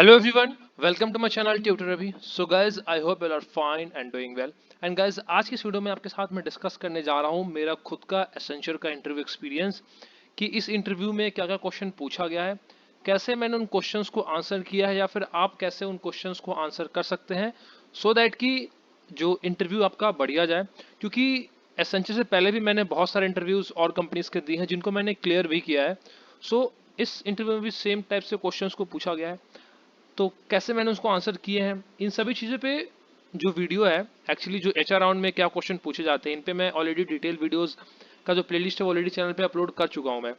Hello everyone, welcome to my channel Tutor Ravi. So guys, I hope you are fine and doing well. And guys, आज की इस video में आपके साथ मैं डिस्कस करने जा रहा हूँ मेरा खुद का एसेंचर का इंटरव्यू एक्सपीरियंस कि इस इंटरव्यू में क्या क्या क्वेश्चन पूछा गया है, कैसे मैंने उन क्वेश्चंस को आंसर किया है या फिर आप कैसे उन क्वेश्चंस को आंसर कर सकते हैं सो दैट कि जो इंटरव्यू आपका बढ़िया जाए। क्योंकि एसेंचर से पहले भी मैंने बहुत सारे इंटरव्यूज और कंपनीज के दिए हैं जिनको मैंने क्लियर भी किया है। सो इस इंटरव्यू में भी सेम टाइप से क्वेश्चंस को पूछा गया है, तो कैसे मैंने उसको आंसर किए हैं इन सभी चीज़ों पे जो वीडियो है, एक्चुअली जो एचआर राउंड में क्या क्वेश्चन पूछे जाते हैं इन पे मैं ऑलरेडी डिटेल वीडियोस का जो प्लेलिस्ट है वो ऑलरेडी चैनल पे अपलोड कर चुका हूं मैं।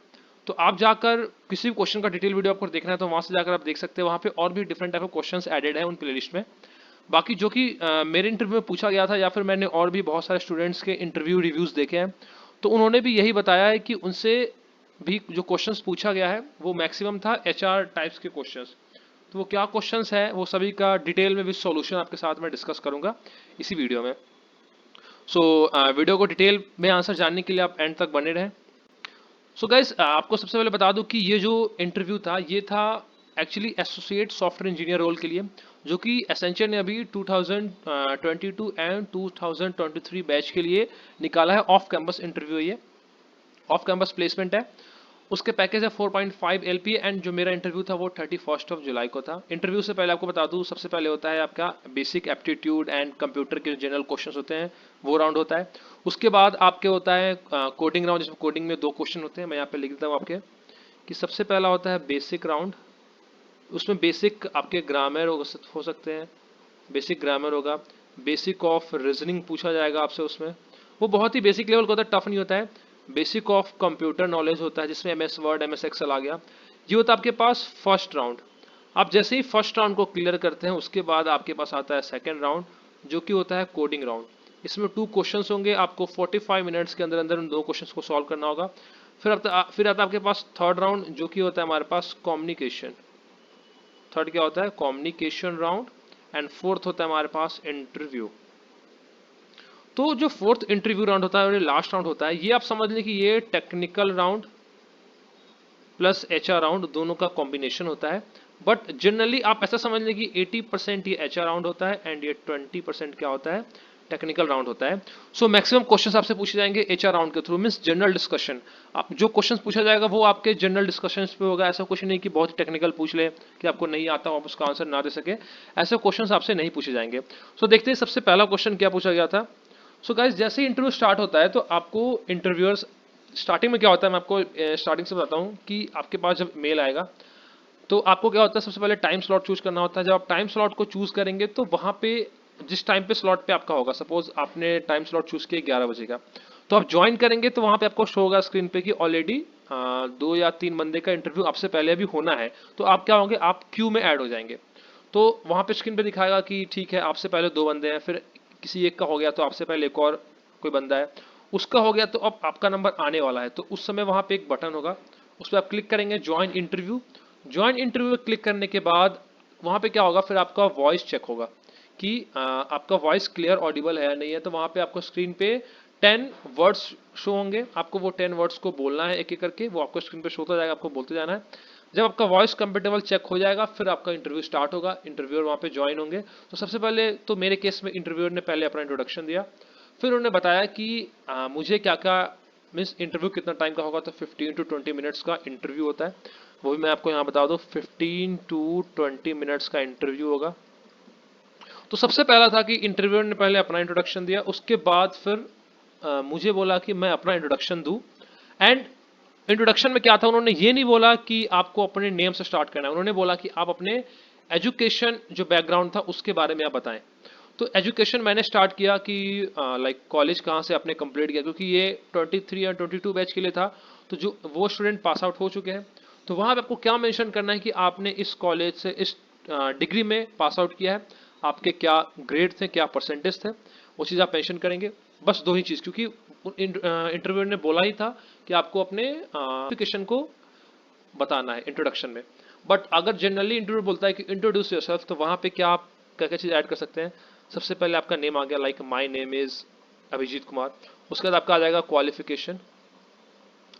तो आप जाकर किसी भी क्वेश्चन का डिटेल वीडियो आपको देखना है तो वहां से जाकर आप देख सकते हैं, वहां पे और भी different type of questions added है उन प्लेलिस्ट में। बाकी जो कि मेरे इंटरव्यू में पूछा गया था या फिर मैंने और भी बहुत सारे स्टूडेंट्स के इंटरव्यू रिव्यूज देखे हैं, तो उन्होंने भी यही बताया है कि उनसे भी जो क्वेश्चंस पूछा गया है वो मैक्सिमम था एचआर टाइप्स के क्वेश्चंस। तो वो क्या क्वेश्चंस है वो सभी का डिटेल में भी सॉल्यूशन आपके साथ मैं डिस्कस करूंगा इसी वीडियो में। सो वीडियो को डिटेल में आंसर जानने के लिए आप एंड तक बने रहें। सो गाइस, आपको सबसे पहले बता दूं कि ये जो इंटरव्यू था ये था actually associate software engineer role के लिए, जो कि एसेंचर ने अभी 2022 एंड 2023 बैच के लिए निकाला है। ऑफ कैंपस इंटरव्यू है ये, ऑफ कैंपस प्लेसमेंट है। उसके पैकेज है 4.5 LPA एंड जो मेरा इंटरव्यू था वो 31 जुलाई को था। इंटरव्यू से पहले आपको बता दूं, सबसे पहले होता है आपका बेसिक एप्टीट्यूड एंड कंप्यूटर के जनरल क्वेश्चंस होते हैं, वो राउंड होता है। उसके बाद आपके होता है कोडिंग राउंड, जिसमें कोडिंग में 2 क्वेश्चन होते हैं। मैं यहाँ पे लिख देता हूँ आपके कि सबसे पहला होता है बेसिक राउंड। उसमें बेसिक आपके ग्रामर हो सकते हैं, बेसिक ग्रामर होगा, बेसिक ऑफ रीजनिंग पूछा जाएगा आपसे उसमें। वो बहुत ही बेसिक लेवल का होता है, टफ नहीं होता है। बेसिक ऑफ कंप्यूटर नॉलेज होता है जिसमें MS वर्ड MS एक्सेल आ गया। ये होता है आपके पास फर्स्ट राउंड। आप जैसे ही फर्स्ट राउंड को क्लियर करते हैं उसके बाद आपके पास आता है सेकेंड राउंड, जो कि होता है कोडिंग राउंड। इसमें 2 क्वेश्चंस होंगे, आपको 45 मिनट्स के अंदर अंदर उन 2 क्वेश्चंस को सॉल्व करना होगा। फिर आता है आपके पास थर्ड राउंड, जो कि होता है हमारे पास कम्युनिकेशन। थर्ड क्या होता है? Communication round. एंड फोर्थ होता है हमारे पास इंटरव्यू। तो जो फोर्थ इंटरव्यू राउंड होता है और ये लास्ट राउंड होता है, ये आप समझ लें कि ये technical round plus HR round दोनों का कॉम्बिनेशन होता है। बट जनरली आप ऐसा समझ लें कि 80% ये HR राउंड होता है एंड ये 20% क्या होता है? टेक्निकल राउंड होता है। सो मैक्सिमम क्वेश्चंस आपसे पूछे जाएंगे HR राउंड के थ्रू, मींस जनरल डिस्कशन। आप जो क्वेश्चंस पूछा जाएगा वो आपके जनरल डिस्कशंस पे होगा। ऐसा क्वेश्चन नहीं कि बहुत ही टेक्निकल पूछ ले कि आपको नहीं आता हो आप उसका आंसर ना दे सके, ऐसे क्वेश्चंस आपसे नहीं पूछे जाएंगे। सो देखते हैं सबसे पहला क्वेश्चन क्या पूछा गया था। सो गाइस, जैसे ही इंटरव्यू स्टार्ट होता है तो आपको इंटरव्यूअर्स, स्टार्टिंग में क्या होता है मैं आपको स्टार्टिंग से बताता हूँ कि आपके पास जब मेल आएगा तो आपको क्या होता है, सबसे पहले टाइम स्लॉट चूज करना होता है। जब आप टाइम स्लॉट को चूज करेंगे तो वहां पे जिस टाइम पे स्लॉट पे आपका होगा, सपोज आपने टाइम स्लॉट चूज किया 11 बजे का, तो आप ज्वाइन करेंगे तो वहां पे आपको शो होगा स्क्रीन पे कि ऑलरेडी 2 या 3 बंदे का इंटरव्यू आपसे पहले अभी होना है। तो आप क्या होंगे, आप क्यू में ऐड हो जाएंगे। तो वहां पे स्क्रीन पे दिखाएगा कि ठीक है आपसे पहले 2 बंदे हैं, फिर किसी एक का हो गया तो आपसे पहले एक और कोई बंदा है, उसका हो गया तो अब आपका नंबर आने वाला है। तो उस समय वहां पे एक बटन होगा, उस पर आप क्लिक करेंगे ज्वाइन इंटरव्यू। ज्वाइन इंटरव्यू पे क्लिक करने के बाद वहां पे क्या होगा, फिर आपका वॉइस चेक होगा कि आपका वॉइस क्लियर ऑडिबल है या नहीं है। तो वहां पे आपको स्क्रीन पे 10 वर्ड्स शो होंगे, आपको वो 10 वर्ड्स को बोलना है एक एक करके, वो आपको स्क्रीन पे शो होता जाएगा, आपको बोलते जाना है। जब आपका वॉइस कंपेटेबल चेक हो जाएगा फिर आपका इंटरव्यू स्टार्ट होगा, इंटरव्यूअर वहां पे ज्वाइन होंगे। तो सबसे पहले तो मेरे केस में इंटरव्यूअर ने पहले अपना इंट्रोडक्शन दिया, फिर उन्होंने बताया कि मुझे क्या क्या, मीन्स इंटरव्यू कितना टाइम का होगा। तो 15 to 20 मिनट्स का इंटरव्यू होता है, वो भी मैं आपको यहाँ बता दूँ, 15 to 20 मिनट्स का इंटरव्यू होगा। तो सबसे पहला था कि इंटरव्यूअर ने पहले अपना इंट्रोडक्शन दिया, उसके बाद फिर मुझे बोला कि मैं अपना इंट्रोडक्शन दूं। एंड इंट्रोडक्शन में क्या था, उन्होंने ये नहीं बोला कि आपको अपने नेम से स्टार्ट करना है, उन्होंने बोला कि आप अपने एजुकेशन जो बैकग्राउंड था उसके बारे में आप बताएं। तो एजुकेशन मैंने स्टार्ट किया कि लाइक कॉलेज कहाँ से आपने कंप्लीट किया, क्योंकि ये 23 या 22 बैच के लिए था, तो जो वो स्टूडेंट पास आउट हो चुके हैं। तो वहाँ पे आपको क्या मेंशन करना है कि आपने इस कॉलेज से इस डिग्री में पास आउट किया है, आपके क्या ग्रेड थे, क्या परसेंटेज थे, वो चीज़ आप मेंशन करेंगे। बस 2 ही चीज़, क्योंकि इंटरव्यू ने बोला ही था कि आपको अपने एजुकेशन को बताना है इंट्रोडक्शन में। बट अगर जनरली इंटरव्यू बोलता है कि इंट्रोड्यूस योरसेल्फ, तो वहाँ पे क्या आप क्या क्या चीज़ ऐड कर सकते हैं। सबसे पहले आपका नेम आ गया, like my name is Abhijeet Kumar. उसके बाद आपका आ जाएगा qualification,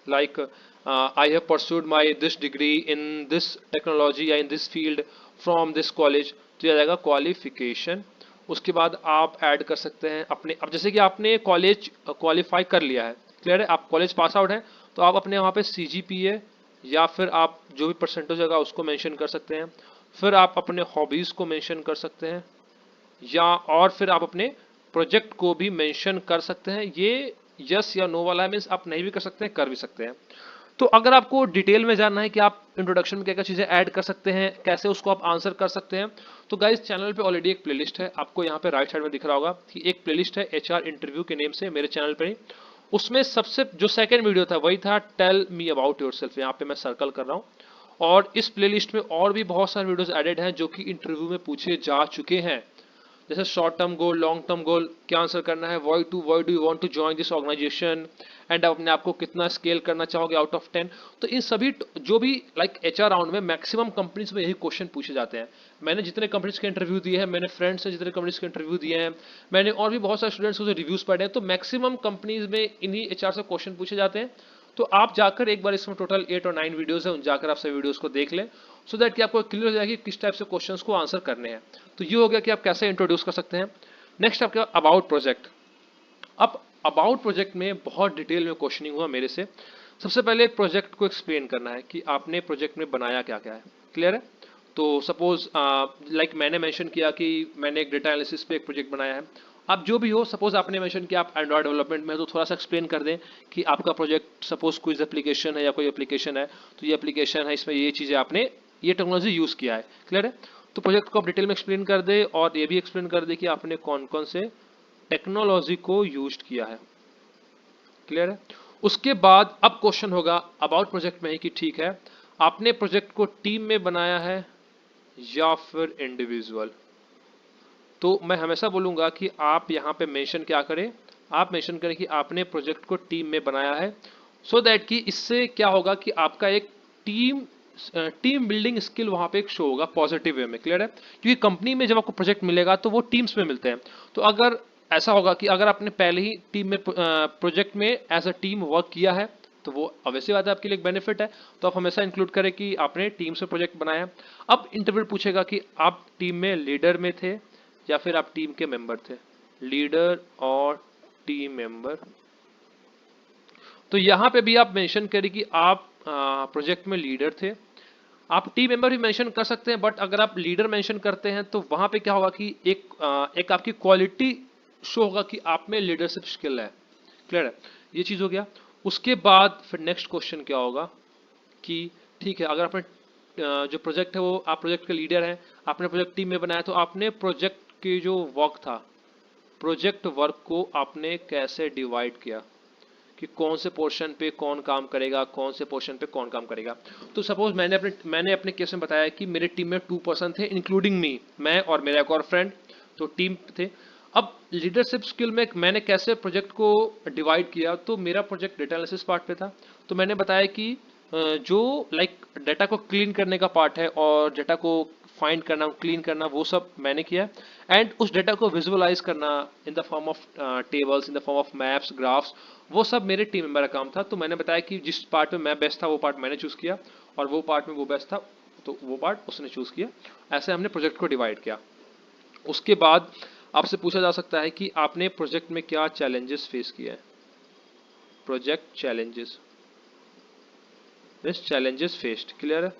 like I have pursued my this degree in this technology या in this field from this college, तो यह जाएगा क्वालिफिकेशन। उसके बाद आप ऐड कर सकते हैं अपने, अब जैसे कि आपने कॉलेज क्वालिफाई कर लिया है, क्लियर है, आप कॉलेज पास आउट हैं, तो आप अपने वहाँ पे CGPA या फिर आप जो भी परसेंटेज होगा उसको मेंशन कर सकते हैं। फिर आप अपने हॉबीज को मेंशन कर सकते हैं, या और फिर आप अपने प्रोजेक्ट को भी मेंशन कर सकते हैं। ये यस या नो वाला है, मीन्स आप नहीं भी कर सकते हैं, कर भी सकते हैं। तो अगर आपको डिटेल में जानना है कि आप इंट्रोडक्शन में क्या क्या चीजें ऐड कर सकते हैं, कैसे उसको आप आंसर कर सकते हैं, तो गाइस चैनल पे ऑलरेडी एक प्लेलिस्ट है, आपको यहाँ पे राइट साइड में दिख रहा होगा कि एक प्लेलिस्ट है HR इंटरव्यू के नेम से मेरे चैनल पे ही। उसमें सबसे जो सेकंड वीडियो था वही था टेल मी अबाउट योरसेल्फ, यहाँ पे मैं सर्कल कर रहा हूँ। और इस प्लेलिस्ट में और भी बहुत सारे वीडियोस एडेड हैं जो कि इंटरव्यू में पूछे जा चुके हैं, जैसे short term goal, long term goal क्या आंसर करना है, why do you want to join this organisation, and अपने आप को कितना स्केल करना चाहोगे आउट ऑफ 10। तो इन सभी जो भी लाइक HR राउंड में मैक्सिमम कंपनीज में यही क्वेश्चन पूछे जाते हैं। मैंने जितने कंपनीज के इंटरव्यू दिए हैं, मैंने फ्रेंड्स से जितने कंपनीज के इंटरव्यू दिए हैं, मैंने और भी बहुत सारे स्टूडेंट्स को रिव्यूज पढ़े हैं, तो मैक्सिमम कंपनीज में इन्हीं HR से क्वेश्चन पूछे जाते हैं। तो आप जाकर एक बार, इसमें टोटल 8 और 9 वीडियोस हैं, उन जाकर आप सभी वीडियोस को देख लें, सो दैट कि आपको क्लियर हो जाएगी किस टाइप से क्वेश्चंस को आंसर करने हैं। तो ये हो गया कि आप कैसे इंट्रोड्यूस कर सकते हैं। नेक्स्ट आपका अबाउट प्रोजेक्ट। अब अबाउट प्रोजेक्ट में बहुत डिटेल में क्वेश्चनिंग हुआ मेरे से। सबसे पहले प्रोजेक्ट को एक्सप्लेन करना है कि आपने प्रोजेक्ट में बनाया क्या क्या है, क्लियर है। तो सपोज लाइक मैंने मेंशन किया कि मैंने एक डेटा एनालिसिस पे एक प्रोजेक्ट बनाया है। अब जो भी हो, सपोज आपने मेंशन किया आप एंड्रॉयड डेवलपमेंट में, तो थोड़ा सा एक्सप्लेन कर दें कि आपका प्रोजेक्ट सपोज क्विज एप्लीकेशन है या कोई एप्लीकेशन है, तो ये एप्लीकेशन है, इसमें ये चीज़ें आपने ये टेक्नोलॉजी यूज़ किया है, क्लियर है। तो प्रोजेक्ट को आप डिटेल में एक्सप्लेन कर दे, और ये भी एक्सप्लेन कर दे कि आपने कौन कौन से टेक्नोलॉजी को यूज किया है, क्लियर है। उसके बाद अब क्वेश्चन होगा अबाउट प्रोजेक्ट में ही कि ठीक है, आपने प्रोजेक्ट को टीम में बनाया है या फिर इंडिविजुअल। तो मैं हमेशा बोलूंगा कि आप यहाँ पे मेंशन क्या करें, आप मेंशन करें कि आपने प्रोजेक्ट को टीम में बनाया है, सो दैट कि इससे क्या होगा कि आपका एक टीम बिल्डिंग स्किल वहां पे एक शो होगा पॉजिटिव वे में, क्लियर है। क्योंकि कंपनी में जब आपको प्रोजेक्ट मिलेगा तो वो टीम्स में मिलते हैं। तो अगर ऐसा होगा कि अगर आपने पहले ही टीम में प्रोजेक्ट में एज अ टीम वर्क किया है, तो वो ऑब्वियसली बात है आपके लिए एक बेनिफिट है। तो आप हमेशा इंक्लूड करें कि आपने टीम से प्रोजेक्ट बनाया। अब इंटरव्यू पूछेगा कि आप टीम में लीडर में थे या फिर आप टीम के मेंबर थे, लीडर और टीम मेंबर। तो यहाँ पे भी आप मेंशन करें कि आप प्रोजेक्ट में लीडर थे। आप टीम मेंबर भी मेंशन कर सकते हैं, बट अगर आप लीडर मेंशन करते हैं तो वहां पे क्या होगा कि एक आपकी क्वालिटी शो होगा कि आप में लीडरशिप स्किल है, क्लियर है। ये चीज हो गया। उसके बाद फिर नेक्स्ट क्वेश्चन क्या होगा कि ठीक है, अगर आपने जो प्रोजेक्ट है वो आप प्रोजेक्ट के लीडर हैं, आपने प्रोजेक्ट टीम में बनाया, तो आपने प्रोजेक्ट के जो वर्क था, प्रोजेक्ट वर्क को आपने कैसे डिवाइड किया कि कौन से पोर्शन पे कौन काम करेगा, कौन से पोर्शन पे कौन काम करेगा। तो सपोज मैंने अपने केस में बताया कि मेरे टीम में 2 पर्सन थे इंक्लूडिंग मी, मैं और मेरा एक और फ्रेंड, तो टीम थे। अब लीडरशिप स्किल में मैंने कैसे प्रोजेक्ट को डिवाइड किया, तो मेरा प्रोजेक्ट डेटा एनालिसिस पार्ट पे था। तो मैंने बताया कि जो लाइक डेटा को क्लीन करने का पार्ट है और डेटा को फाइंड करना, क्लीन करना, वो सब मैंने किया। एंड उस डेटा को विजुअलाइज करना in the form of tables, in the form of maps, graphs, वो सब मेरे टीम मेंबर का काम था। तो मैंने बताया कि जिस पार्ट में मैं बेस्ट था वो पार्ट मैंने चूज किया, और वो पार्ट में वो बेस्ट था तो वो पार्ट उसने चूज किया। ऐसे हमने प्रोजेक्ट को डिवाइड किया। उसके बाद आपसे पूछा जा सकता है कि आपने प्रोजेक्ट में क्या चैलेंजेस फेस किए हैं। Project challenges, challenges faced, clear है।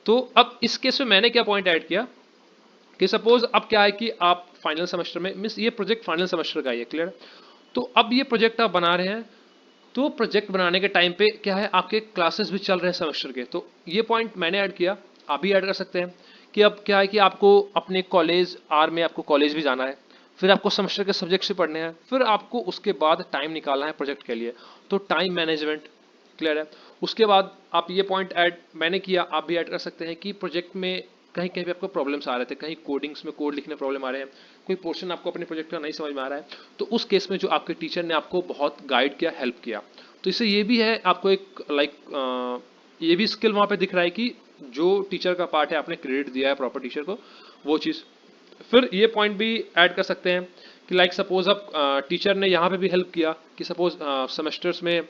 तो अब इस केस में मैंने क्या पॉइंट ऐड किया कि सपोज अब क्या है कि आप फाइनल सेमेस्टर में, मीन्स ये प्रोजेक्ट फाइनल सेमेस्टर का ही है, क्लियर। तो अब ये प्रोजेक्ट आप बना रहे हैं, तो प्रोजेक्ट बनाने के टाइम पे क्या है, आपके क्लासेस भी चल रहे हैं सेमेस्टर के, तो ये पॉइंट मैंने ऐड किया, आप भी ऐड कर सकते हैं कि अब क्या है कि आपको अपने कॉलेज आर में आपको कॉलेज भी जाना है, फिर आपको सेमेस्टर के सब्जेक्ट्स भी पढ़ने हैं, फिर आपको उसके बाद टाइम निकालना है प्रोजेक्ट के लिए, तो टाइम मैनेजमेंट, क्लियर है। उसके बाद आप ये पॉइंट ऐड मैंने किया, आप भी ऐड कर सकते हैं कि प्रोजेक्ट में कहीं कहीं पे आपको प्रॉब्लम्स आ रहे थे, कहीं कोडिंग्स में कोड लिखने प्रॉब्लम आ रहे हैं, कोई पोर्शन आपको अपने प्रोजेक्ट का नहीं समझ में आ रहा है, तो उस केस में जो आपके टीचर ने आपको बहुत गाइड किया, हेल्प किया, तो इससे ये भी है आपको एक लाइक ये भी स्किल वहाँ पे दिख रहा है कि जो टीचर का पार्ट है आपने क्रेडिट दिया है प्रॉपर टीचर को, वो चीज़। फिर ये पॉइंट भी ऐड कर सकते हैं कि लाइक सपोज अब टीचर ने यहाँ पे भी हेल्प किया कि सपोज सेमेस्टर्स में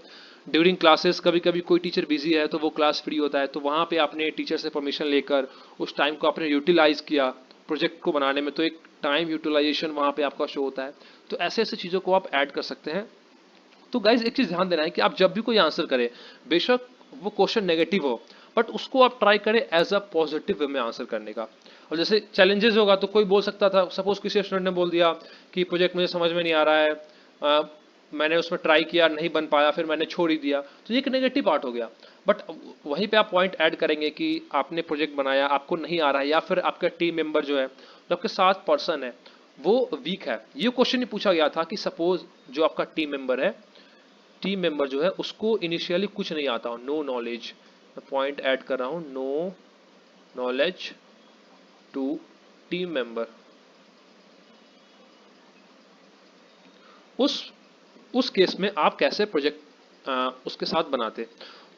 ड्यूरिंग क्लासेस कभी कभी कोई टीचर बिजी है तो वो क्लास फ्री होता है, तो वहाँ पे आपने टीचर से परमिशन लेकर उस टाइम को आपने यूटिलाइज किया प्रोजेक्ट को बनाने में, तो एक टाइम यूटिलाइजेशन वहाँ पे आपका शो होता है। तो ऐसे ऐसे चीज़ों को आप ऐड कर सकते हैं। तो गाइज एक चीज ध्यान देना है कि आप जब भी कोई आंसर करें, बेशक वो क्वेश्चन नेगेटिव हो, बट उसको आप ट्राई करें एज अ पॉजिटिव वे में आंसर करने का। और जैसे चैलेंजेस होगा तो कोई बोल सकता था, सपोज किसी स्टूडेंट ने बोल दिया कि प्रोजेक्ट मुझे समझ में नहीं आ रहा है, मैंने उसमें ट्राई किया नहीं बन पाया, फिर मैंने छोड़ ही दिया, तो ये एक नेगेटिव पार्ट हो गया। बट वहीं पे आप पॉइंट ऐड करेंगे कि आपने प्रोजेक्ट बनाया, आपको नहीं आ रहा है, या फिर आपका टीम मेंबर जो है, जो आपके साथ पर्सन है, वो वीक है। ये क्वेश्चन ही पूछा गया था कि सपोज जो आपका टीम मेंबर जो है उसको इनिशियली कुछ नहीं आता हो, नो नॉलेज, मैं पॉइंट ऐड कर रहा हूं, no knowledge to team member, उस उस केस में आप कैसे प्रोजेक्ट उसके साथ बनाते।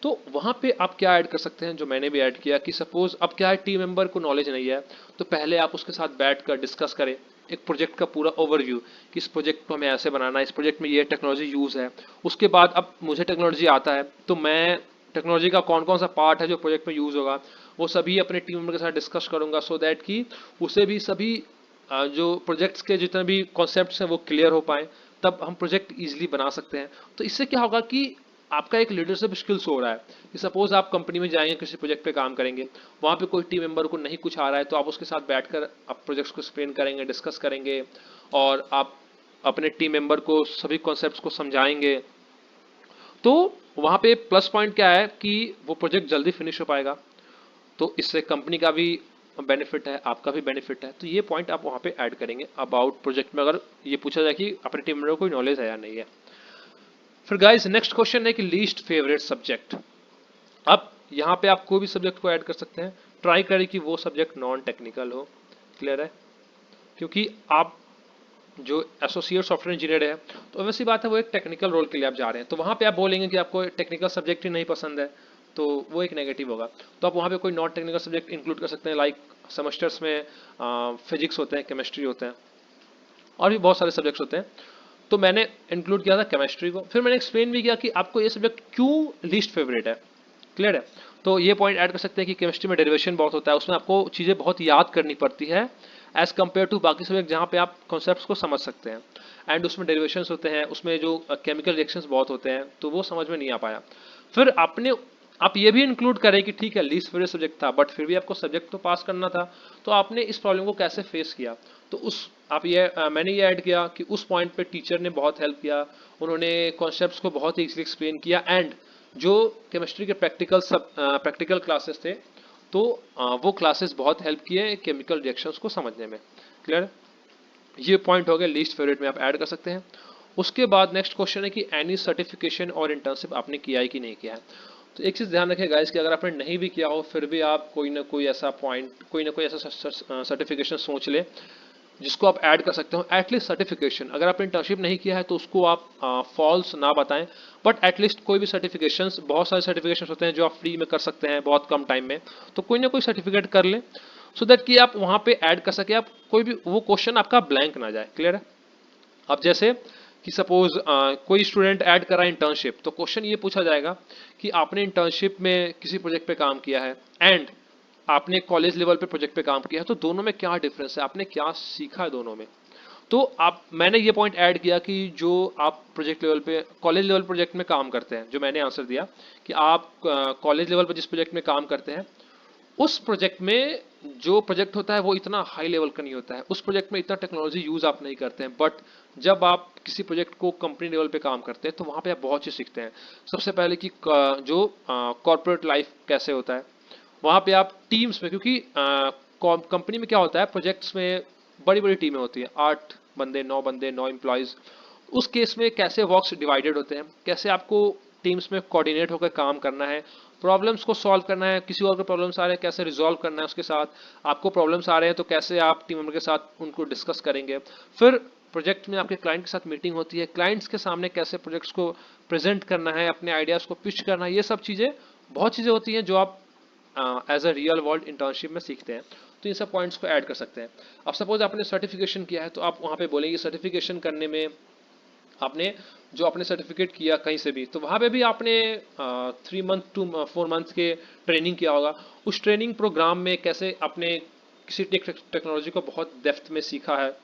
तो वहां पे आप क्या ऐड कर सकते हैं, जो मैंने भी ऐड किया कि सपोज अब क्या है, टीम मेंबर को नॉलेज नहीं है, तो पहले आप उसके साथ बैठ कर डिस्कस करें एक प्रोजेक्ट का पूरा ओवरव्यू कि इस प्रोजेक्ट को हमें ऐसे बनाना है, इस प्रोजेक्ट में ये टेक्नोलॉजी यूज है। उसके बाद अब मुझे टेक्नोलॉजी आता है तो मैं टेक्नोलॉजी का कौन कौन सा पार्ट है जो प्रोजेक्ट में यूज होगा, वो सभी अपने टीम मेंबर के साथ डिस्कस करूंगा, सो दैट कि उसे भी सभी जो प्रोजेक्ट्स के जितने भी कॉन्सेप्ट्स हैं वो क्लियर हो पाए, तब हम प्रोजेक्ट इजीली बना सकते हैं। तो इससे क्या होगा कि आपका एक लीडरशिप स्किल्स हो रहा है कि सपोज आप कंपनी में जाएंगे, किसी प्रोजेक्ट पे काम करेंगे, वहाँ पे कोई टीम मेंबर को नहीं कुछ आ रहा है, तो आप उसके साथ बैठकर आप प्रोजेक्ट्स को एक्सप्लेन करेंगे, डिस्कस करेंगे, और आप अपने टीम मेंबर को सभी कॉन्सेप्ट्स को समझाएंगे। तो वहाँ पे प्लस पॉइंट क्या है कि वो प्रोजेक्ट जल्दी फिनिश हो पाएगा, तो इससे कंपनी का भी बेनिफिट है, आपका भी बेनिफिट है। तो ये पॉइंट आप वहाँ पे ऐड करेंगे अबाउट प्रोजेक्ट में, अगर ये पूछा जाए कि अपने टीम मेंबर को कोई नॉलेज है या नहीं है। फिर गाइस नेक्स्ट क्वेश्चन है कि लीस्ट फेवरेट सब्जेक्ट। अब यहाँ पे आप कोई भी सब्जेक्ट को ऐड कर सकते हैं, ट्राई करें कि वो सब्जेक्ट नॉन टेक्निकल हो। क्लियर है? क्योंकि आप जो एसोसिएट सॉफ्टवेयर इंजीनियर है, तो वैसी बात है वो एक टेक्निकल रोल के लिए आप जा रहे हैं, तो वहाँ पे आप बोलेंगे कि आपको टेक्निकल सब्जेक्ट ही नहीं पसंद है, तो वो एक नेगेटिव होगा। तो आप वहाँ पे कोई नॉन टेक्निकल सब्जेक्ट इंक्लूड कर सकते हैं, लाइक सेमेस्टर्स में फिजिक्स होते हैं, केमिस्ट्री होते हैं, और भी बहुत सारे सब्जेक्ट्स होते हैं। तो मैंने इंक्लूड किया था केमिस्ट्री को, फिर मैंने एक्सप्लेन भी किया कि आपको ये सब्जेक्ट क्यों लीस्ट फेवरेट है। क्लियर है? तो ये पॉइंट ऐड कर सकते हैं कि केमिस्ट्री में डेरिवेशन बहुत होता है, उसमें आपको चीज़ें बहुत याद करनी पड़ती है एज कम्पेयर टू बाकी सब्जेक्ट जहाँ पे आप कॉन्सेप्ट्स को समझ सकते हैं, एंड उसमें डेरिवेशंस होते हैं, उसमें जो केमिकल रिएक्शंस बहुत होते हैं, तो वो समझ में नहीं आ पाया। फिर आपने आप ये भी इंक्लूड करें कि ठीक है लीस्ट फेवरेट सब्जेक्ट था, बट फिर भी आपको सब्जेक्ट तो पास करना था, तो आपने इस प्रॉब्लम को कैसे फेस किया। तो उस आप ये मैंने ये ऐड किया कि उस पॉइंट पे टीचर ने बहुत हेल्प किया, उन्होंने कॉन्सेप्ट्स को बहुत ईजीली एक्सप्लेन किया, एंड जो केमिस्ट्री के प्रैक्टिकल क्लासेस थे, तो वो क्लासेस बहुत हेल्प किए केमिकल रिएक्शंस को समझने में। क्लियर? ये पॉइंट हो गया लीस्ट फेवरेट में आप ऐड कर सकते हैं। उसके बाद नेक्स्ट क्वेश्चन है कि एनी सर्टिफिकेशन और इंटर्नशिप आपने किया है कि नहीं किया है। तो एक चीज़ ध्यान रखें गाइस कि अगर आपने नहीं भी किया हो, फिर भी आप कोई ना कोई ऐसा पॉइंट, कोई ना कोई ऐसा सर्टिफिकेशन सोच ले जिसको आप ऐड कर सकते हो। एटलीस्ट सर्टिफिकेशन, अगर आपने इंटर्नशिप नहीं किया है तो उसको आप फॉल्स ना बताएं, बट एटलीस्ट कोई भी सर्टिफिकेशंस, बहुत सारे सर्टिफिकेशंस होते हैं जो आप फ्री में कर सकते हैं बहुत कम टाइम में, तो कोई ना कोई सर्टिफिकेट कर लें, सो दैट कि आप वहाँ पे ऐड कर सके, आप कोई भी वो क्वेश्चन आपका ब्लैंक ना जाए। क्लियर है? अब जैसे कि सपोज कोई स्टूडेंट ऐड करा इंटर्नशिप, तो क्वेश्चन ये पूछा जाएगा कि आपने इंटर्नशिप में किसी प्रोजेक्ट पे काम किया है एंड आपने कॉलेज लेवल पे प्रोजेक्ट पे काम किया है, तो दोनों में क्या डिफरेंस है, आपने क्या सीखा है दोनों में। तो आप मैंने ये पॉइंट ऐड किया कि जो आप प्रोजेक्ट लेवल पे कॉलेज लेवल प्रोजेक्ट में काम करते हैं, जो मैंने आंसर दिया कि आप कॉलेज लेवल पर जिस प्रोजेक्ट में काम करते हैं, उस प्रोजेक्ट में जो प्रोजेक्ट होता है वो इतना हाई लेवल का नहीं होता है, उस प्रोजेक्ट में इतना टेक्नोलॉजी यूज आप नहीं करते हैं, बट जब आप किसी प्रोजेक्ट को कंपनी लेवल पे काम करते हैं तो वहाँ पे आप बहुत चीज़ सीखते हैं। सबसे पहले कि जो कॉर्पोरेट लाइफ कैसे होता है, वहाँ पे आप टीम्स में, क्योंकि कंपनी में क्या होता है, प्रोजेक्ट्स में बड़ी बड़ी टीमें होती हैं, 8 बंदे 9 बंदे 9 एम्प्लॉयज़, उस केस में कैसे वर्क्स डिवाइडेड होते हैं, कैसे आपको टीम्स में कोऑर्डिनेट होकर काम करना है, प्रॉब्लम्स को सॉल्व करना है, किसी और के प्रॉब्लम्स आ रहे हैं कैसे रिजॉल्व करना है उसके साथ, आपको प्रॉब्लम्स आ रहे हैं तो कैसे आप टीम मेंबर के साथ उनको डिस्कस करेंगे। फिर प्रोजेक्ट में आपके क्लाइंट के साथ मीटिंग होती है, क्लाइंट्स के सामने कैसे प्रोजेक्ट्स को प्रेजेंट करना है, अपने आइडियाज़ को पिच करना है, ये सब चीज़ें, बहुत चीज़ें होती हैं जो आप as a real world internship में सीखते हैं। तो इन सब पॉइंट्स को ऐड कर सकते हैं। अब सपोज आपने सर्टिफिकेशन किया है, तो आप वहाँ पे बोलेंगे सर्टिफिकेशन करने में आपने जो आपने सर्टिफिकेट किया कहीं से भी, तो वहाँ पे भी आपने 3 मंथ टू 4 मंथ के ट्रेनिंग किया होगा। उस ट्रेनिंग प्रोग्राम में कैसे आपने किसी टेक्नोलॉजी को बहुत डेप्थ में सीखा है,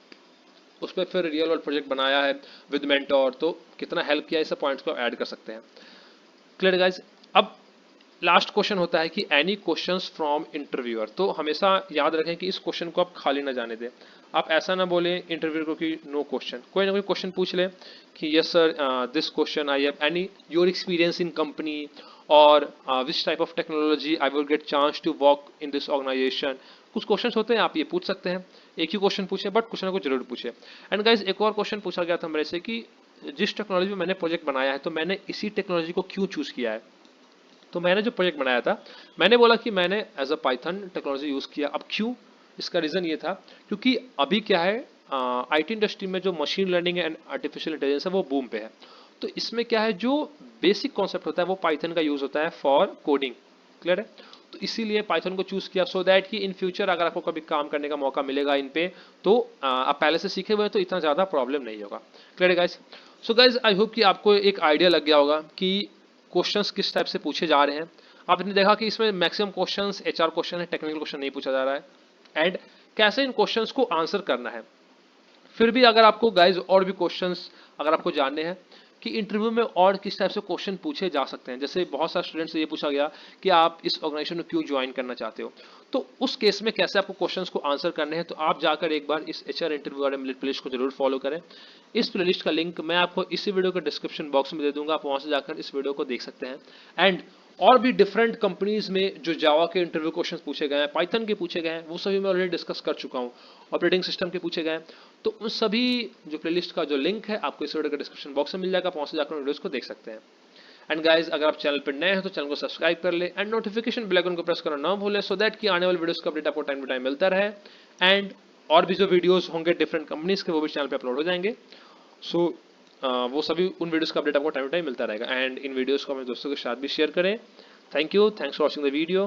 उस पर फिर रियल वर्ल्ड प्रोजेक्ट बनाया है विद मेंटोर, तो कितना हेल्प किया, इस पॉइंट्स को ऐड कर सकते हैं। Clear guys. अब लास्ट क्वेश्चन होता है कि एनी क्वेश्चंस फ्रॉम इंटरव्यूअर। तो हमेशा याद रखें कि इस क्वेश्चन को आप खाली ना जाने दें। आप ऐसा ना बोलें इंटरव्यूअर को कि नो क्वेश्चन, कोई ना कोई क्वेश्चन पूछ ले कि yes sir this question I have any your experience in company और which type of technology I will get chance to work in this organization. कुछ क्वेश्चन होते हैं आप ये पूछ सकते हैं, एक ही क्वेश्चन पूछे बट कुछ ना कुछ जरूर पूछे। एंड गाइज एक और क्वेश्चन पूछा गया था मेरे से कि जिस टेक्नोलॉजी में मैंने प्रोजेक्ट बनाया है तो मैंने इसी टेक्नोलॉजी को क्यों चूज किया है। तो मैंने जो प्रोजेक्ट बनाया था, मैंने बोला कि मैंने as a Python technology use किया। अब क्यों, इसका रीज़न ये था क्योंकि अभी क्या है, आईटी इंडस्ट्री में जो machine learning and artificial intelligence है वो बूम पे है। तो इसमें क्या है, जो बेसिक कॉन्सेप्ट होता है वो पाइथन का यूज़ होता है फॉर कोडिंग। क्लियर है। तो इसीलिए पाइथन को चूज़ किया सो दैट कि इन फ्यूचर अगर आपको कभी काम करने का मौका मिलेगा इन पे, तो आप पहले से सीखे हुए हैं तो इतना ज़्यादा प्रॉब्लम नहीं होगा। क्लियर है guys. So guys I hope कि आपको एक आइडिया लग गया होगा कि क्वेश्चंस किस टाइप से पूछे जा रहे हैं। आपने देखा कि इसमें मैक्सिमम क्वेश्चंस एचआर क्वेश्चन है, टेक्निकल क्वेश्चन नहीं पूछा जा रहा है। एंड कैसे इन क्वेश्चंस को आंसर करना है। फिर भी अगर आपको गाइज और भी क्वेश्चंस अगर आपको जानने हैं कि इंटरव्यू में और किस टाइप से क्वेश्चन पूछे जा सकते हैं, जैसे बहुत सारे स्टूडेंट्स से ये पूछा गया कि आप इस ऑर्गेनाइजेशन में क्यों ज्वाइन करना चाहते हो, तो उस केस में कैसे आपको क्वेश्चंस को आंसर करने हैं, तो आप जाकर एक बार इस एचआर इंटरव्यू वाले प्लेलिस्ट को जरूर फॉलो करें। इस प्लेलिस्ट का लिंक मैं आपको इसी वीडियो के डिस्क्रिप्शन बॉक्स में दे दूंगा, आप वहां से जाकर इस वीडियो को देख सकते हैं। एंड और भी डिफरेंट कंपनीज में जो जावा के इंटरव्यू क्वेश्चंस पूछे गए हैं, पाइथन के पूछे गए हैं, वो सभी मैं ऑलरेडी डिस्कस कर चुका हूँ। ऑपरेटिंग सिस्टम के पूछे गए हैं, तो उन सभी जो प्लेलिस्ट का जो लिंक है आपको इस वीडियो के डिस्क्रिप्शन बॉक्स में मिल जाएगा, आप वहां से जाकर वीडियोस को देख सकते हैं। एंड गाइज अगर आप चैनल पर नए हैं तो चैनल को सब्सक्राइब कर ले एंड नोटिफिकेशन बेल आइकन को प्रेस करना ना भूलें, सो दैट कि आने वाले वीडियोस का अपडेट आपको टाइम टू टाइम मिलता रहे। एंड और भी जो वीडियोस होंगे डिफरेंट कंपनीज के वो भी चैनल पे अपलोड हो जाएंगे। सो वो सभी उन वीडियोस का अपडेट आपको टाइम टू टाइम मिलता रहेगा। एंड इन वीडियोस को अपने दोस्तों के साथ भी शेयर करें। Thank you, thanks for watching the video.